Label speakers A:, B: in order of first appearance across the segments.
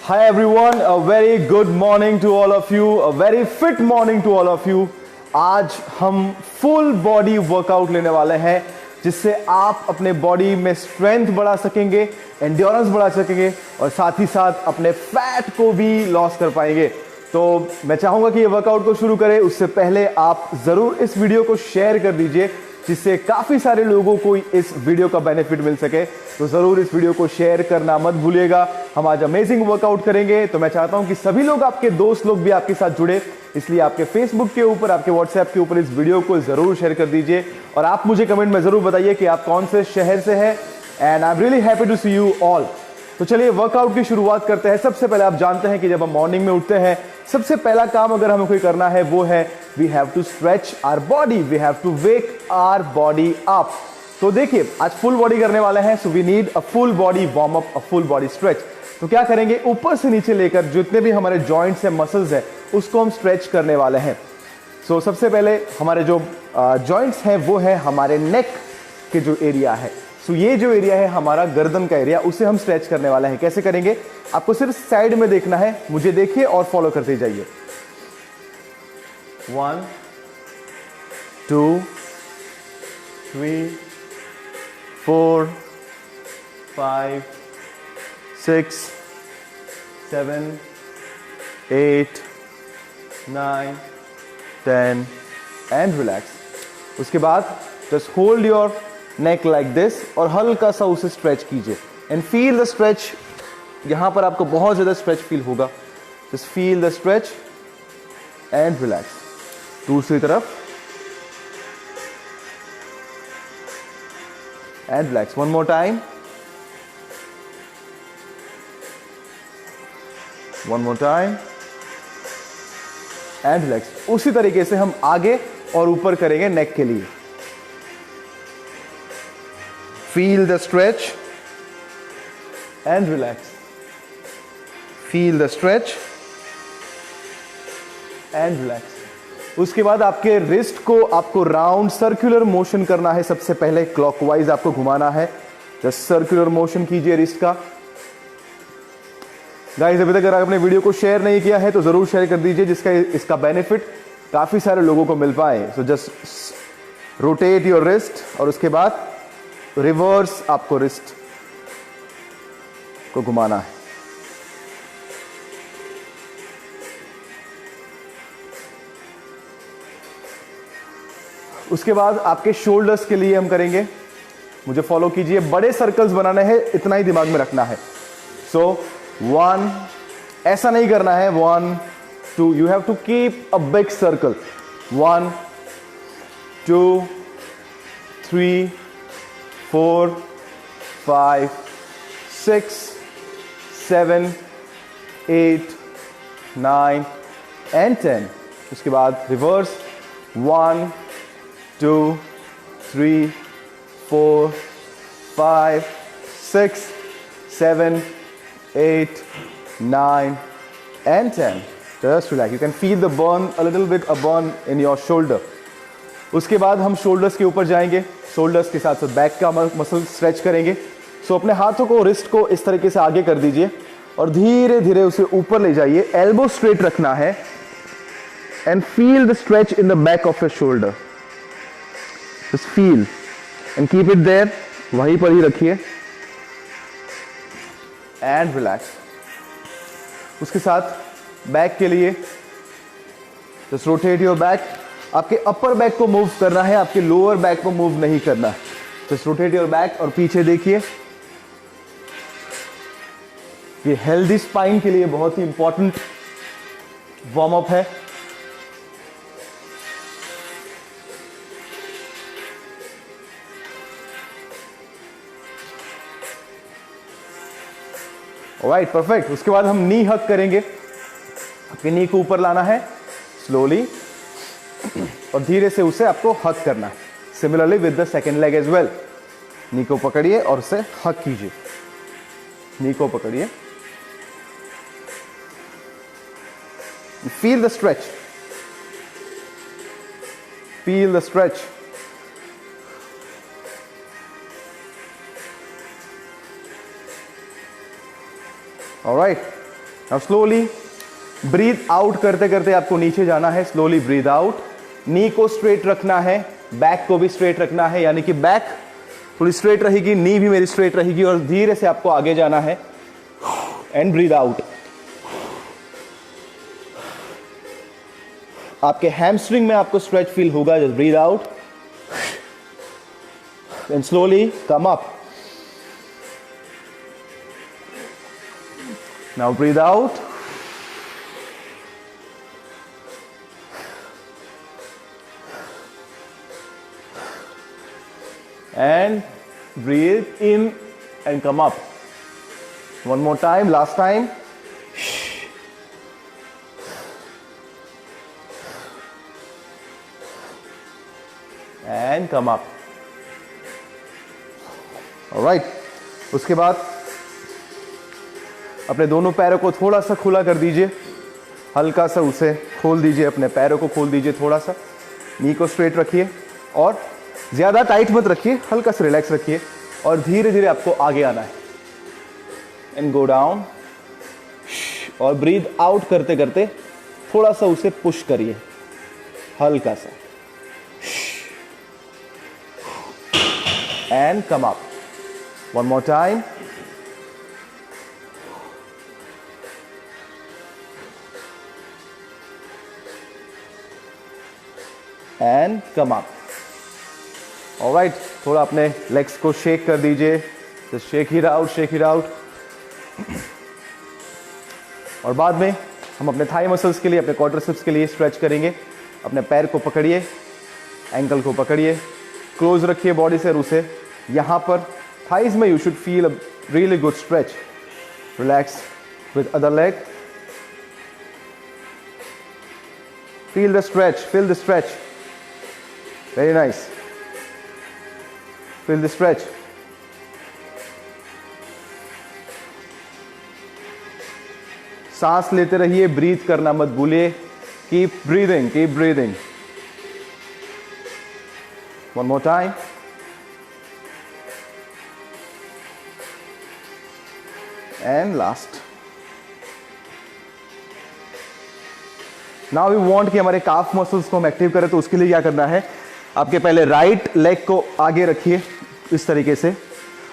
A: Hi everyone, a very good morning to all of you, a very fit morning to all of you. आज हम full body workout लेने वाले हैं जिससे आप अपने बॉडी में स्ट्रेंथ बढ़ा सकेंगे, एंड्योरेंस बढ़ा सकेंगे और साथ ही साथ अपने फैट को भी लॉस कर पाएंगे। तो मैं चाहूंगा कि ये वर्कआउट को शुरू करें उससे पहले आप जरूर इस वीडियो को शेयर कर दीजिए जिससे काफी सारे लोगों को इस वीडियो का बेनिफिट मिल सके। तो जरूर इस वीडियो को शेयर करना मत भूलिएगा। हम आज अमेजिंग वर्कआउट करेंगे, तो मैं चाहता हूं कि सभी लोग, आपके दोस्त लोग भी आपके साथ जुड़े, इसलिए आपके फेसबुक के ऊपर, आपके व्हाट्सएप के ऊपर इस वीडियो को जरूर शेयर कर दीजिए और आप मुझे कमेंट में जरूर बताइए कि आप कौन से शहर से हैं। And I am really happy to see you all. तो चलिए वर्कआउट की शुरुआत करते हैं। सबसे पहले आप जानते हैं कि जब हम मॉर्निंग में उठते हैं सबसे पहला काम अगर हमें कोई करना है वो है we have to stretch our body, we have to wake our body up. तो देखिए आज फुल बॉडी करने वाले हैं, so we need a full body warm up, a full body stretch. तो क्या करेंगे, ऊपर से नीचे लेकर जितने भी हमारे जॉइंट्स है, मसल्स है, उसको हम स्ट्रेच करने वाले हैं। सो सबसे पहले हमारे जो जॉइंट्स हैं वो है हमारे नेक के जो एरिया है। सो ये जो एरिया है हमारा गर्दन का एरिया, उसे हम स्ट्रेच करने वाले हैं। कैसे करेंगे, आपको सिर्फ साइड में देखना है, मुझे देखिए और फॉलो करते जाइए। 1 2 3 4 5 6 7 8 9 10 एंड रिलैक्स। उसके बाद just hold your neck like this और हल्का सा उसे स्ट्रेच कीजिए एंड फील द स्ट्रेच। यहां पर आपको बहुत ज्यादा स्ट्रेच फील होगा। Just feel the stretch and relax. दूसरी तरफ and relax. One more time, one more time and relax. उसी तरीके से हम आगे और ऊपर करेंगे नेक के लिए। Feel the stretch and relax. Feel the stretch and relax. उसके बाद आपके रिस्ट को आपको राउंड सर्कुलर मोशन करना है। सबसे पहले क्लॉकवाइज आपको घुमाना है। जस्ट सर्कुलर मोशन कीजिए रिस्ट का। गाइस अभी तक अगर आपने वीडियो को शेयर नहीं किया है तो जरूर शेयर कर दीजिए जिसका इसका बेनिफिट काफी सारे लोगों को मिल पाए। So just rotate your wrist और उसके बाद रिवर्स आपको रिस्ट को घुमाना है। उसके बाद आपके शोल्डर्स के लिए हम करेंगे, मुझे फॉलो कीजिए। बड़े सर्कल्स बनाने हैं, इतना ही दिमाग में रखना है। सो 1, ऐसा नहीं करना है 1 2, you have to keep a big circle. 1 2 3 4 5 6 7 8 9 and 10। उसके बाद reverse 1 2 3 4 5 6 7 8 9 and 10. Just relax. You can feel the burn, a little bit a burn in your shoulder. उसके बाद हम शोल्डर्स के ऊपर जाएंगे। शोल्डर्स के साथ साथ बैक का मसल स्ट्रेच करेंगे। सो अपने हाथों को, रिस्ट को इस तरीके से आगे कर दीजिए और धीरे धीरे उसे ऊपर ले जाइए। एल्बो स्ट्रेट रखना है and feel the stretch in the back of your shoulder. Just feel and keep it there, वहीं पर ही रखिए एंड रिलैक्स। उसके साथ बैक के लिए जस्ट रोटेट योर बैक। आपके अपर बैक को मूव करना है, आपके लोअर बैक को मूव नहीं करना है। जस्ट रोटेट योर बैक और पीछे देखिए। ये हेल्दी स्पाइन के लिए बहुत ही इंपॉर्टेंट वार्म अप है। Alright, perfect. उसके बाद हम नी हक करेंगे। आपके नी को ऊपर लाना है स्लोली और धीरे से उसे आपको हक करना है। Similarly with the second leg as well. Knee को पकड़िए और उसे हक कीजिए। नी को पकड़िए। Feel the stretch, feel the stretch. Alright, अब स्लोली ब्रीथ आउट करते करते आपको नीचे जाना है। स्लोली ब्रीथ आउट, नी को स्ट्रेट रखना है, बैक को भी स्ट्रेट रखना है, यानी कि बैक थोड़ी स्ट्रेट रहेगी, नी भी मेरी स्ट्रेट रहेगी, और धीरे से आपको आगे जाना है एंड ब्रीथ आउट। आपके हैमस्ट्रिंग में आपको स्ट्रेच फील होगा। Just breathe out and slowly come up. Now breathe out and breathe in and come up. One more time, last time. And come up. All right. उसके बाद अपने दोनों पैरों को थोड़ा सा खुला कर दीजिए, हल्का सा उसे खोल दीजिए, अपने पैरों को खोल दीजिए थोड़ा सा, नी को स्ट्रेट रखिए और ज़्यादा टाइट मत रखिए, हल्का सा रिलैक्स रखिए और धीरे धीरे आपको आगे आना है एंड गो डाउन। और ब्रीथ आउट करते करते थोड़ा सा उसे पुश करिए, हल्का सा, and come up. One more time, and come up. Alright, थोड़ा अपने लेग्स को शेक कर दीजिए, just shake it out, shake it out. और बाद में हम अपने थाई मसल्स के लिए, अपने क्वाड्रिसेप्स के लिए स्ट्रेच करेंगे। अपने पैर को पकड़िए, एंकल को पकड़िए, क्लोज रखिए बॉडी से, और उसे यहाँ पर थाइज में you should feel a really good stretch. Relax with other leg, feel the stretch, feel the stretch, very nice, feel the stretch. सांस लेते रहिए, ब्रीथ करना मत भूलिए। Keep breathing, keep breathing. One more time, and last. Now we want कि हमारे काफ muscles को हम एक्टिव करें, तो उसके लिए क्या करना है, आपके पहले राइट लेग को आगे रखिए इस तरीके से,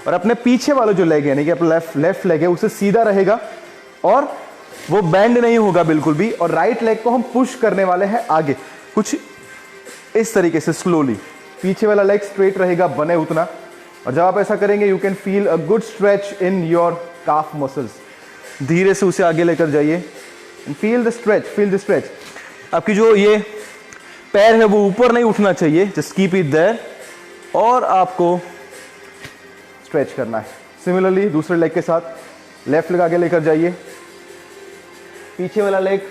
A: और अपने पीछे वाला जो लेग है, यानी कि अपना लेफ्ट लेग है, उसे सीधा रहेगा और वो बेंड नहीं होगा बिल्कुल भी। और राइट लेग को हम पुश करने वाले हैं आगे, कुछ इस तरीके से स्लोली। पीछे वाला लेग स्ट्रेट रहेगा, बने उतना। और जब आप ऐसा करेंगे, you can feel a good stretch in your calf muscles. धीरे से उसे आगे लेकर जाइए and feel the stretch, feel the stretch. आपकी जो ये पैर है वो ऊपर नहीं उठना चाहिए, जस्ट कीप इट देयर, और आपको स्ट्रेच करना है। सिमिलरली दूसरे लेग के साथ लेफ्ट लेग आगे लेकर जाइए, पीछे वाला लेग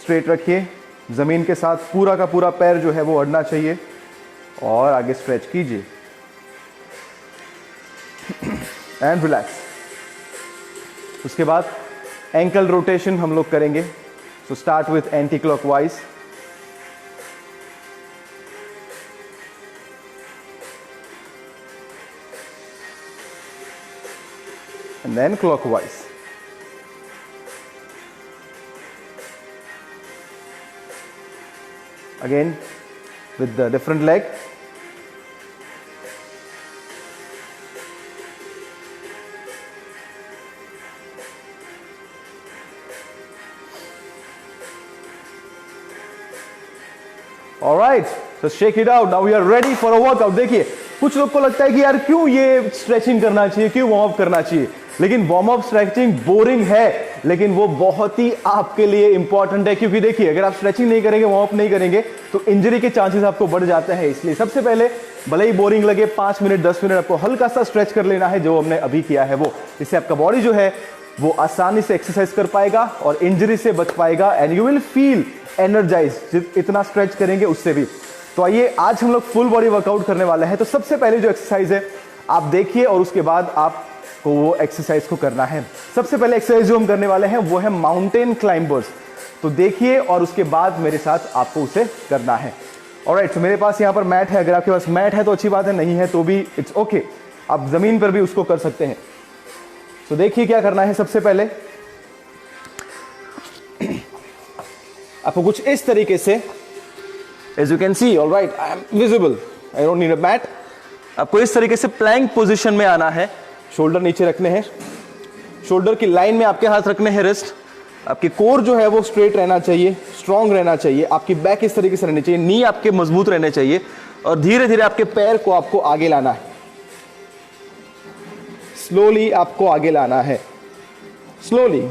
A: स्ट्रेट रखिए, जमीन के साथ पूरा का पूरा पैर जो है वो अड़ना चाहिए, और आगे स्ट्रेच कीजिए एंड रिलैक्स। उसके बाद एंकल रोटेशन हम लोग करेंगे। So start with anti clockwise, and then clockwise. Again with the different leg. All right, so shake it out. Now we are ready for a workout. देखिए, कुछ लोग को लगता है कि यार क्यों ये स्ट्रेचिंग करना चाहिए, क्यों वार्म अप करना चाहिए, लेकिन वार्म अप स्ट्रेचिंग बोरिंग है, लेकिन वो बहुत ही आपके लिए इंपॉर्टेंट है। क्योंकि देखिए, अगर आप स्ट्रेचिंग नहीं करेंगे, वार्म अप नहीं करेंगे, तो इंजरी के चांसेस आपको बढ़ जाते हैं। इसलिए सबसे पहले भले ही बोरिंग लगे, 5 मिनट 10 मिनट आपको हल्का सा स्ट्रेच कर लेना है, जो हमने अभी किया है वो। इससे आपका बॉडी जो है वो आसानी से एक्सरसाइज कर पाएगा और इंजरी से बच पाएगा, and you will feel energize इतना स्ट्रेच करेंगे उससे भी। तो आइए, आज हम लोग फुल बॉडी वर्कआउट करने वाले हैं। तो सबसे पहले जो एक्सरसाइज है आप देखिए, और उसके बाद आपको वो एक्सरसाइज को करना है। सबसे पहले एक्सरसाइज जो हम करने वाले हैं वो है माउंटेन क्लाइंबर्स। तो देखिए, और उसके बाद मेरे साथ आपको उसे करना है। ऑलराइट, तो मेरे पास यहाँ पर मैट है। अगर आपके पास मैट है तो अच्छी बात है, नहीं है तो भी इट्स ओके, आप जमीन पर भी उसको कर सकते हैं। तो देखिए क्या करना है। सबसे पहले आपको कुछ इस तरीके से, as you can see, alright, I am visible, I don't need a mat. आपको इस तरीके से प्लैंक पोजीशन में आना है। शोल्डर नीचे रखने हैं, शोल्डर की लाइन में आपके हाथ रखने हैं, रिस्ट, आपकी कोर जो है वो स्ट्रेट रहना चाहिए, स्ट्रांग रहना चाहिए, आपकी बैक इस तरीके से रहनी चाहिए, नी आपके मजबूत रहने चाहिए, और धीरे धीरे आपके पैर को आपको आगे लाना है, स्लोली आपको आगे लाना है, स्लोली।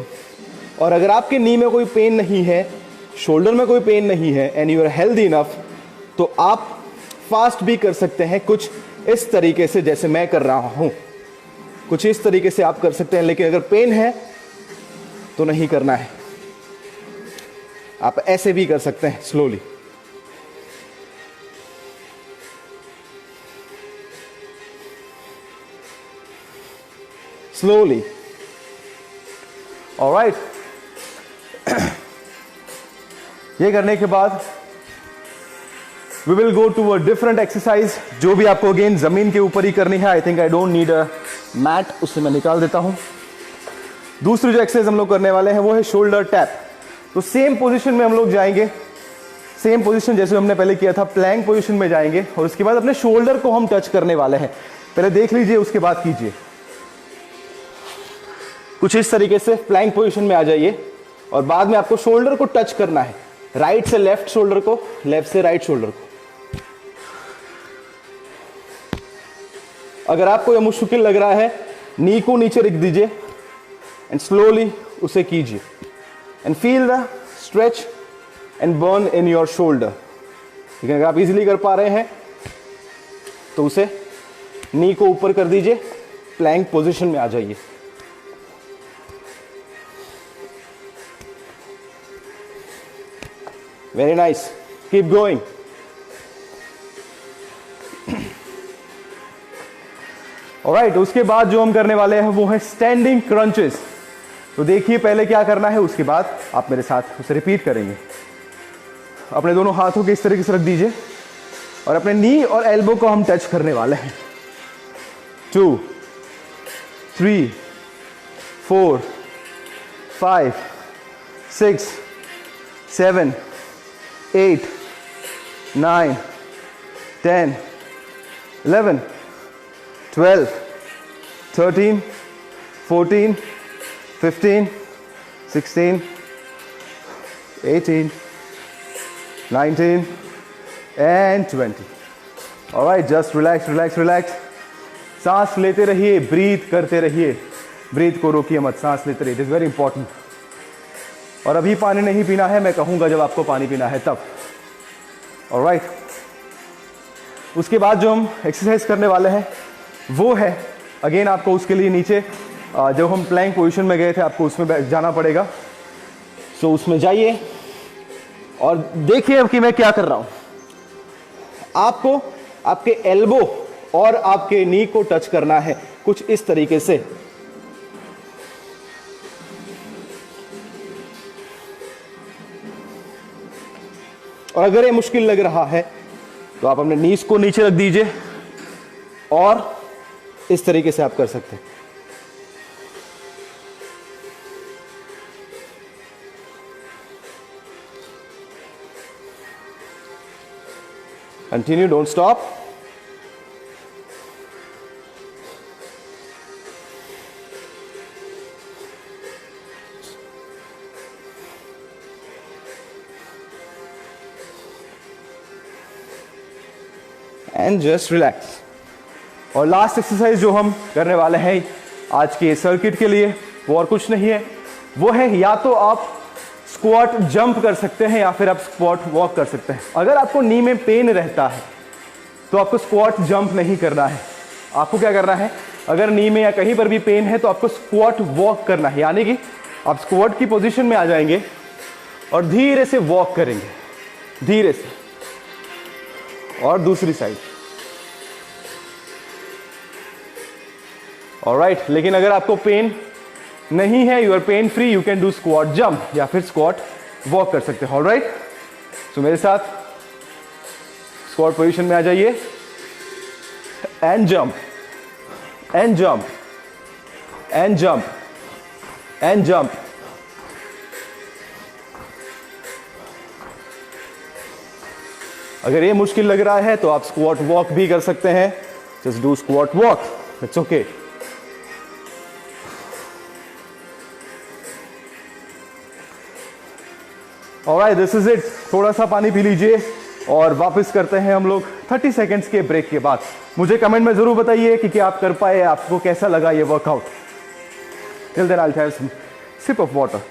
A: और अगर आपके नी में कोई पेन नहीं है, शोल्डर में कोई पेन नहीं है, and you are healthy enough, तो आप फास्ट भी कर सकते हैं, कुछ इस तरीके से जैसे मैं कर रहा हूं, कुछ इस तरीके से आप कर सकते हैं। लेकिन अगर पेन है तो नहीं करना है, आप ऐसे भी कर सकते हैं, स्लोली। Slowly, alright. ये करने के बाद we will go to a different exercise, जो भी आपको अगेन जमीन के ऊपर ही करनी है। I think I don't need a mat, उससे मैं निकाल देता हूं। दूसरी जो एक्सरसाइज हम लोग करने वाले हैं वो है शोल्डर टैप। तो सेम पोजीशन में हम लोग जाएंगे, सेम पोजीशन जैसे हमने पहले किया था, प्लैंक पोजीशन में जाएंगे, और उसके बाद अपने शोल्डर को हम टच करने वाले हैं। पहले देख लीजिए, उसके बाद कीजिए। कुछ इस तरीके से प्लैंक पोजीशन में आ जाइए, और बाद में आपको शोल्डर को टच करना है, राइट से लेफ्ट शोल्डर को, लेफ्ट से राइट शोल्डर को। अगर आपको यह मुश्किल लग रहा है, नी को नीचे रख दीजिए एंड स्लोली उसे कीजिए, and feel the stretch and burn in your shoulder. लेकिन अगर आप इजीली कर पा रहे हैं तो उसे नी को ऊपर कर दीजिए, प्लैंक पोजीशन में आ जाइए। Very nice, keep going. Alright, उसके बाद जो हम करने वाले हैं वो है स्टैंडिंग क्रंचेस। तो देखिए पहले क्या करना है, उसके बाद आप मेरे साथ उसे रिपीट करेंगे। अपने दोनों हाथों के इस तरीके से रख दीजिए, और अपने नी और एल्बो को हम टच करने वाले हैं। 2, 3, 4, 5, 6, 7, 8, 9, 10, 11, 12, 13, 14, 15, 16, 18, 19, and 20. All right, just relax, relax, relax. सांस लेते रहिए, ब्रीथ करते रहिए, ब्रीथ को रोकिए मत, सांस लेते रहिए, इट इज वेरी इंपॉर्टेंट। और अभी पानी नहीं पीना है, मैं कहूंगा जब आपको पानी पीना है तब। All right. उसके बाद जो हम एक्सरसाइज करने वाले हैं वो है, अगेन आपको उसके लिए नीचे जब हम प्लैंक पोजीशन में गए थे आपको उसमें जाना पड़ेगा। सो उसमें जाइए और देखिए अब कि मैं क्या कर रहा हूं। आपको आपके एल्बो और आपके नी को टच करना है कुछ इस तरीके से। और अगर ये मुश्किल लग रहा है तो आप अपने नीज को नीचे रख दीजिए और इस तरीके से आप कर सकते हैं। Continue, don't stop. And just relax. और लास्ट एक्सरसाइज जो हम करने वाले हैं आज के सर्किट के लिए वो और कुछ नहीं है, वो है या तो आप स्क्वाट जंप कर सकते हैं या फिर आप स्क्वाट वॉक कर सकते हैं। अगर आपको नी में पेन रहता है तो आपको स्क्वाट जंप नहीं करना है। आपको क्या करना है, अगर नी में या कहीं पर भी पेन है तो आपको स्क्वाट वॉक करना है, यानी कि आप स्क्वाट की पोजीशन में आ जाएंगे और धीरे से वॉक करेंगे, धीरे से। और दूसरी साइड। ऑलराइट, लेकिन अगर आपको पेन नहीं है, you are pain free, you can do squat jump या फिर स्क्वाट वॉक कर सकते हैं। ऑलराइट, सो मेरे साथ स्क्वाट पोजीशन में आ जाइए and jump and jump and jump and jump अगर ये मुश्किल लग रहा है तो आप स्क्वाट वॉक भी कर सकते हैं. Just do squat walk, it's okay. Alright, this is it. थोड़ा सा पानी पी लीजिए और वापस करते हैं हम लोग 30 सेकेंड्स के ब्रेक के बाद. मुझे कमेंट में जरूर बताइए कि क्या आप कर पाए, आपको कैसा लगा ये workout. Till then I will have some sip of water.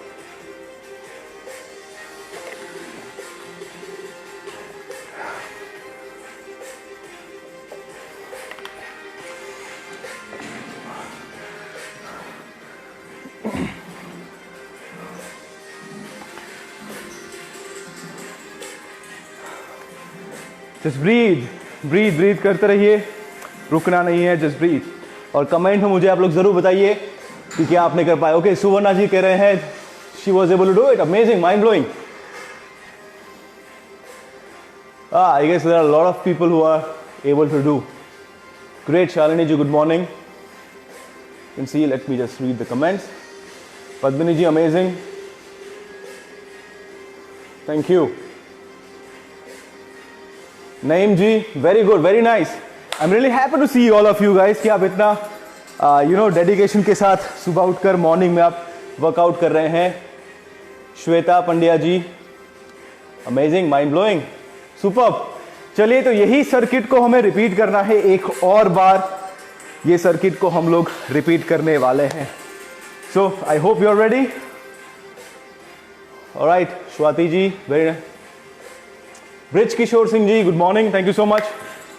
A: Just breathe breathe breathe करते रहिए, रुकना नहीं है, जस्ट ब्रीथ. और कमेंट में मुझे आप लोग जरूर बताइए कि क्या आपने कर पाया. ओके, सुवर्णा जी कह रहे हैं she was able to do it. Amazing, mind blowing. I guess there are lot of people who are able to do. Great. Shalini ji, good morning. Can see, let me just read the comments. Padmini ji, amazing, thank you. Naeem ji, very good, very nice. I am really happy to see all of you guys कि आप इतना dedication के साथ सुबह उठकर morning में आप workout कर रहे हैं. श्वेता पंड्या जी, अमेजिंग, माइंड ब्लोइंग, सुपर्ब. चलिए, तो यही सर्किट को हमें रिपीट करना है एक और बार. ये सर्किट को हम लोग रिपीट करने वाले हैं. So I hope you are ready. Alright, Swati ji, very nice. Brij Kishore Singh ji, good morning, thank you so much.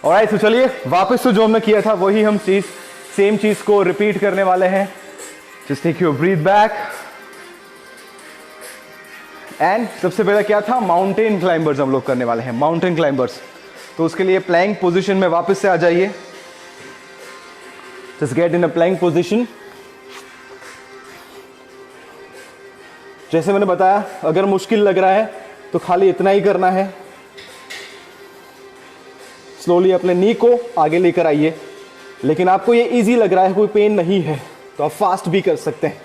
A: Alright, तो चलिए वापस तो जो हमने किया था वही हम सेम चीज को रिपीट करने वाले हैं. Just take your breath back. And सबसे पहले क्या था, माउंटेन क्लाइंबर्स हम लोग करने वाले हैं. माउंटेन क्लाइंबर्स, तो उसके लिए प्लैंक पोजीशन में वापस से आ जाइए. Just get in a plank position. जैसे मैंने बताया, अगर मुश्किल लग रहा है तो खाली इतना ही करना है. स्लोली अपने नी को आगे लेकर आइए. लेकिन आपको ये इजी लग रहा है, कोई पेन नहीं है, तो आप फास्ट भी कर सकते हैं.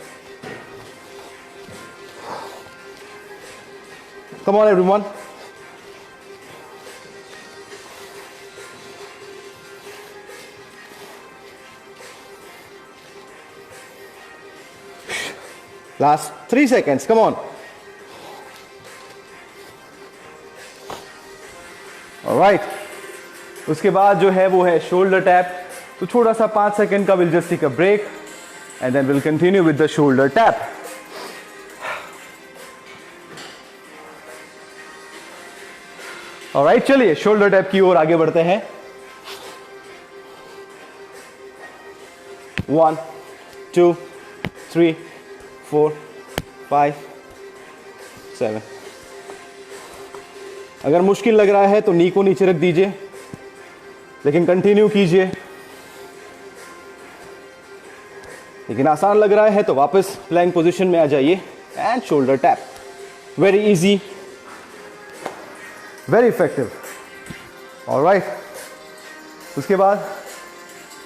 A: Come on everyone. Last 3 seconds, come on. Alright, उसके बाद जो है वो है शोल्डर टैप. तो छोटा सा 5 सेकंड का, will just take a break and then will continue with the shoulder tap. Alright, चलिए शोल्डर टैप की ओर आगे बढ़ते हैं. 1 2 3 4 5 7. अगर मुश्किल लग रहा है तो नी को नीचे रख दीजिए, लेकिन कंटिन्यू कीजिए. लेकिन आसान लग रहा है तो वापस प्लैंक पोजीशन में आ जाइए and shoulder tap. Very easy, very effective. Alright, उसके बाद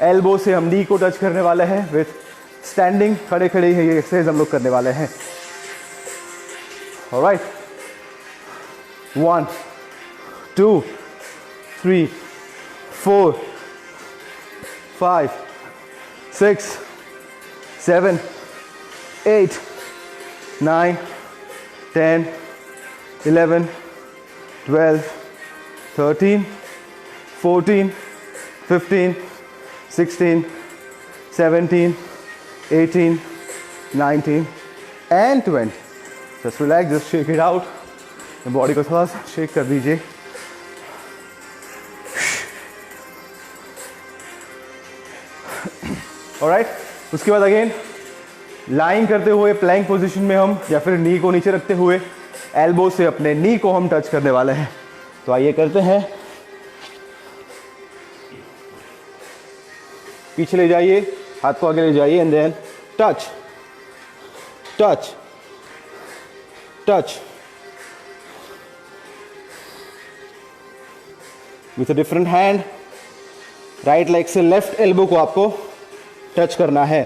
A: एल्बो से हम नी को टच करने वाले हैं विथ स्टैंडिंग. खड़े खड़े ये एक्सरसाइज हम लोग करने वाले हैं. Alright, 1 2 3 4 5 6 7 8 9 10 11 12 13 14 15 16 17 18 19 and 20. Just relax, just shake it out. Body को थोड़ा सा शेक कर दीजिए. ऑलराइट, उसके बाद अगेन लाइन करते हुए प्लैंक पोजीशन में हम, या फिर नी को नीचे रखते हुए एल्बो से अपने नी को हम टच करने वाले हैं. तो आइए करते हैं. पीछे ले जाइए, हाथ को आगे ले जाइए and then touch touch touch. With a different hand, right leg से लेफ्ट एल्बो को आपको टच करना है.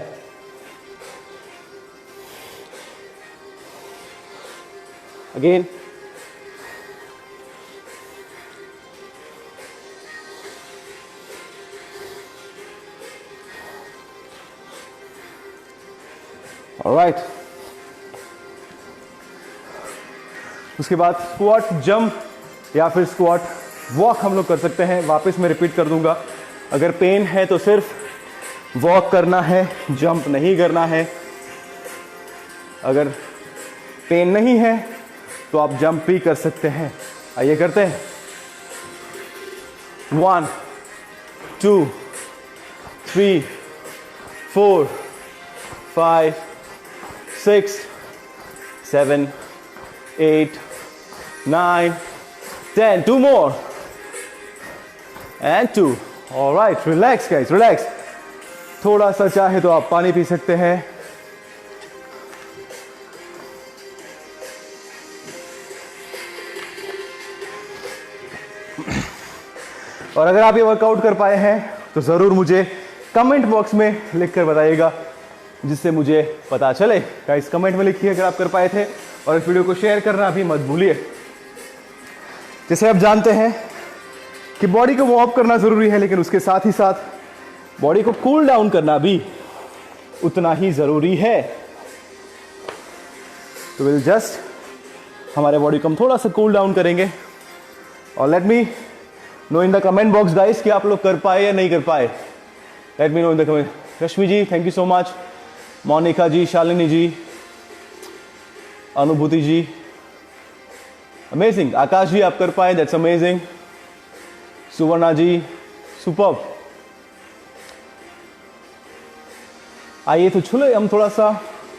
A: अगेन ऑलराइट, उसके बाद स्क्वाट जंप या फिर स्क्वाट वॉक हम लोग कर सकते हैं। वापस मैं रिपीट कर दूंगा, अगर पेन है तो सिर्फ वॉक करना है, जंप नहीं करना है। अगर पेन नहीं है तो आप जंप भी कर सकते हैं। आइए करते हैं। 1 2 3 4 5 6 7 8 9 10. 2 more and 2. All right, relax guys, relax. थोड़ा सा चाहे तो आप पानी पी सकते हैं। और अगर आप ये वर्कआउट कर पाए हैं तो जरूर मुझे कमेंट बॉक्स में लिखकर बताइएगा, जिससे मुझे पता चले। गाइस कमेंट में लिखिए अगर आप कर पाए थे, और इस वीडियो को शेयर करना भी मत भूलिए। जैसे आप जानते हैं कि बॉडी को वार्म अप करना जरूरी है, लेकिन उसके साथ ही साथ बॉडी को कूल डाउन करना भी उतना ही जरूरी है। तो विल जस्ट हमारे बॉडी को हम थोड़ा सा कूल डाउन करेंगे। और let me know in the comment box guys कि आप लोग कर पाए या नहीं कर पाए। Let me know in the comment. Rashmi ji thank you so much, Monika ji, Shalini ji, Anubhuti ji, amazing. Akash ji आप कर पाए, that's amazing. Suvarna ji superb. आइए तो चलो हम थोड़ा सा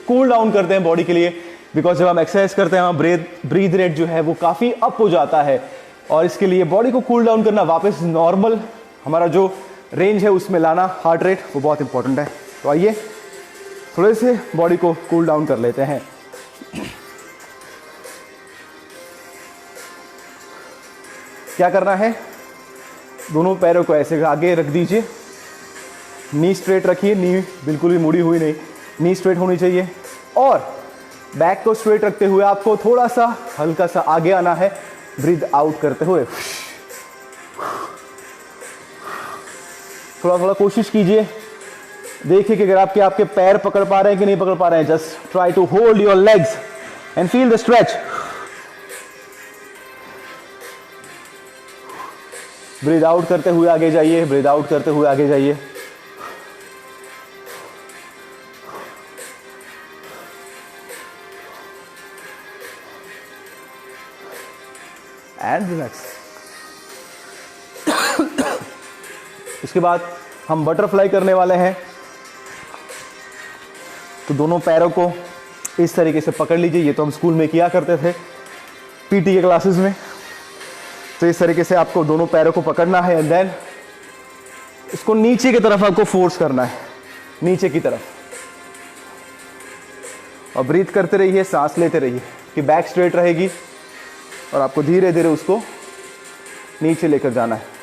A: कूल डाउन करते हैं बॉडी के लिए, बिकॉज जब हम एक्सरसाइज करते हैं हमारा ब्रीथ रेट जो है वो काफी अप हो जाता है, और इसके लिए बॉडी को कूल डाउन करना, वापस नॉर्मल हमारा जो रेंज है उसमें लाना, हार्ट रेट, वो बहुत इंपॉर्टेंट है। तो आइए थोड़े से बॉडी को कूल डाउन कर लेते हैं। क्या करना है, दोनों पैरों को ऐसे आगे रख दीजिए, नी स्ट्रेट रखिए, नी बिल्कुल भी मुड़ी हुई नहीं, नी स्ट्रेट होनी चाहिए। और बैक को स्ट्रेट रखते हुए आपको थोड़ा सा हल्का सा आगे आना है, ब्रीथ आउट करते हुए। थोड़ा थोड़ा कोशिश कीजिए, देखिए कि अगर आपके पैर पकड़ पा रहे हैं कि नहीं पकड़ पा रहे हैं। Just try to hold your legs and feel the stretch. Breathe out करते हुए आगे जाइए, ब्रीथ आउट करते हुए आगे जाइए। And relax. इसके बाद हम बटरफ्लाई करने वाले हैं। तो दोनों पैरों को इस तरीके से पकड़ लीजिए। ये तो हम स्कूल में किया करते थे पीटी के क्लासेस में। तो इस तरीके से आपको दोनों पैरों को पकड़ना है, एंड देन इसको नीचे की तरफ आपको फोर्स करना है, नीचे की तरफ। और ब्रीथ करते रहिए, सांस लेते रहिए कि बैक स्ट्रेट रहेगी, और आपको धीरे धीरे उसको नीचे लेकर जाना है।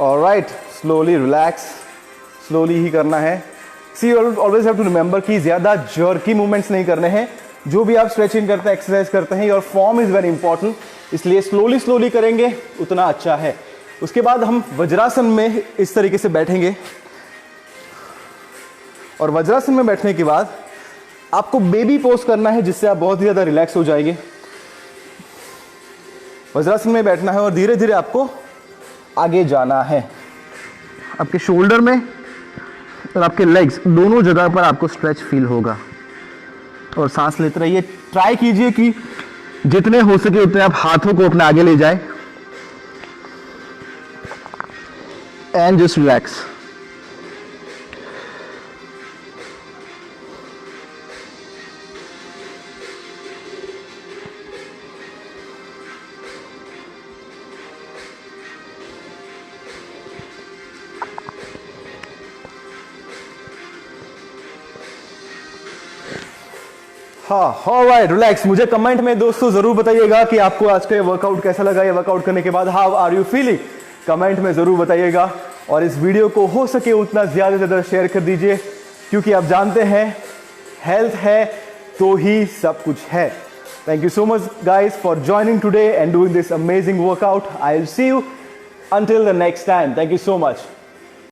A: ऑलराइट, स्लोली रिलैक्स, स्लोली ही करना है। सी ऑलवेज हैव टू रिमेंबर कि ज्यादा जर्की मूवमेंट्स नहीं करने हैं। जो भी आप स्ट्रेचिंग करते हैं, एक्सरसाइज करते हैं, your form is very important, इसलिए स्लोली स्लोली करेंगे उतना अच्छा है। उसके बाद हम वज्रासन में इस तरीके से बैठेंगे, और वज्रासन में बैठने के बाद आपको बेबी पोज करना है, जिससे आप बहुत ही ज्यादा रिलैक्स हो जाएंगे। वज्रासन में बैठना है और धीरे धीरे आपको आगे जाना है। आपके शोल्डर में और आपके लेग्स दोनों जगह पर आपको स्ट्रेच फील होगा। और सांस लेते रहिए। ट्राई कीजिए कि जितने हो सके उतने आप हाथों को अपने आगे ले जाए, एंड जस्ट रिलैक्स। हाँ, ऑलराइट, रिलैक्स। मुझे कमेंट में दोस्तों जरूर बताइएगा कि आपको आज का ये वर्कआउट कैसा लगा। ये वर्कआउट करने के बाद how are you feeling, comment में जरूर बताइएगा। और इस वीडियो को हो सके उतना ज्यादा से ज्यादा शेयर कर दीजिए, क्योंकि आप जानते हैं हेल्थ है तो ही सब कुछ है। Thank you so much, guys, for joining today and doing this amazing workout. I'll see you until the next time. Thank you so much.